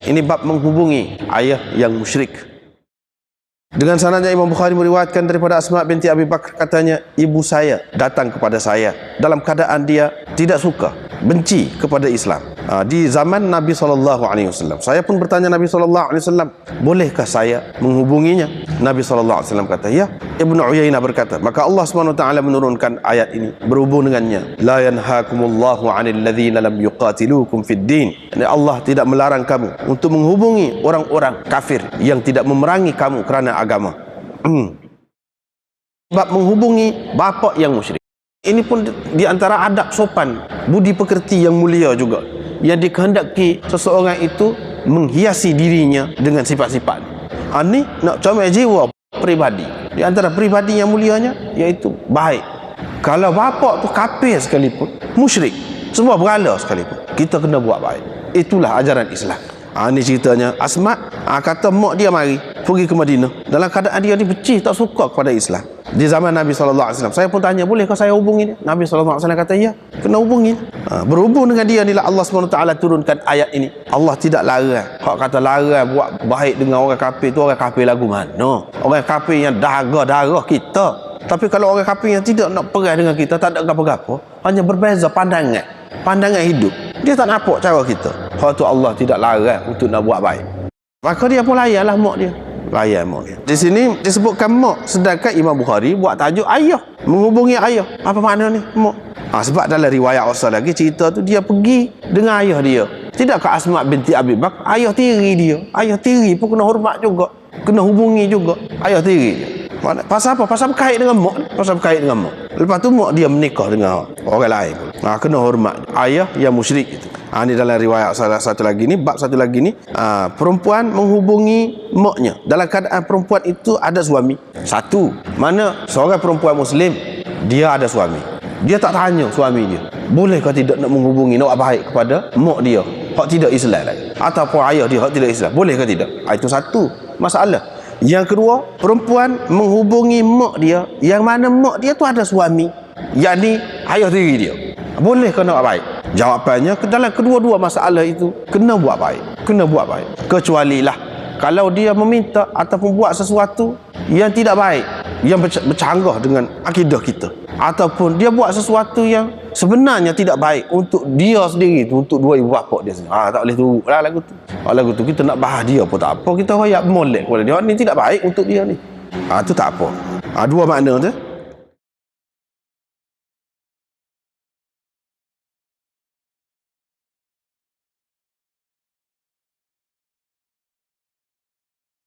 Ini bab menghubungi ayah yang musyrik. Dengan sanadnya Imam Bukhari meriwayatkan daripada Asma binti Abi Bakar, katanya, ibu saya datang kepada saya dalam keadaan dia tidak suka, benci kepada Islam. Di zaman Nabi SAW. Saya pun bertanya Nabi SAW, bolehkah saya menghubunginya? Nabi SAW kata, ya. Ibnu Uyainah berkata, maka Allah SWT menurunkan ayat ini berhubung dengannya. La yanhakumullahu 'anil ladzina lam yuqatilukum fid din. Allah tidak melarang kamu untuk menghubungi orang-orang kafir yang tidak memerangi kamu kerana agama. Bab menghubungi bapa yang musyrik. Ini pun di antara adab sopan, budi pekerti yang mulia juga, yang dikehendaki seseorang itu menghiasi dirinya dengan sifat-sifat. Ini nak comel jiwa pribadi. Di antara pribadi yang mulianya iaitu baik. Kalau bapa tu kafir sekalipun, musyrik, semua berhala sekalipun, kita kena buat baik. Itulah ajaran Islam. Ini ceritanya Asma, kata mak dia mari pergi ke Madinah dalam keadaan dia dibenci, tak suka kepada Islam. Di zaman Nabi SAW, saya pun tanya, bolehkah saya hubungi dia? Nabi SAW kata, ya, kena hubungi. Berhubung dengan dia inilah Allah SWT turunkan ayat ini. Allah tidak larang. Hak kata larang buat baik dengan orang kafir, tu orang kafir lagu mana? Orang kafir yang darah kita. Tapi kalau orang kafir yang tidak nak perang dengan kita, tak ada apa-apa, hanya berbeza pandangan hidup, dia tak nampak cara kita. Hak tu Allah tidak larang untuk nak buat baik. Maka dia pun layanlah mak dia. Layan mak dia. Di sini disebutkan mak, sedangkan Imam Bukhari buat tajuk ayah, menghubungi ayah. Apa makna ni? Mak. Sebab dalam riwayat asal lagi cerita tu dia pergi dengan ayah dia. Tidakkah Asma binti Abi Bakar ayah tiri dia? Ayah tiri pun kena hormat juga, kena hubungi juga ayah tiri dia. Pasal apa? Pasal berkait dengan mak. Pasal berkait dengan mak. Lepas tu mak dia menikah dengan orang lain. Kena hormat ayah yang musyrik itu. Ini dalam riwayat salah satu lagi ni, bab satu lagi ni, perempuan menghubungi maknya dalam keadaan perempuan itu ada suami. Satu, mana seorang perempuan Muslim, dia ada suami, dia tak tanya suami dia, bolehkah tidak nak menghubungi, nak baik kepada mak dia hak tidak Islam lagi, ataupun ayah dia hak tidak Islam, bolehkah tidak? Itu satu masalah. Yang kedua, perempuan menghubungi mak dia yang mana mak dia tu ada suami, yakni ayah tiri dia, bolehkah nak baik? Jawapannya, dalam kedua-dua masalah itu kena buat baik, kena buat baik. Kecuali lah kalau dia meminta ataupun buat sesuatu yang tidak baik, yang bercanggah dengan akidah kita, ataupun dia buat sesuatu yang sebenarnya tidak baik untuk dia sendiri tu, untuk dua ibu bapa dia sendiri. Tak boleh turut lah lagu tu. Lagu tu kita nak bahas dia pun tak apa, kita royak molek kepada dia, ni tidak baik untuk dia ni. Itu tak apa. Dua makna tu.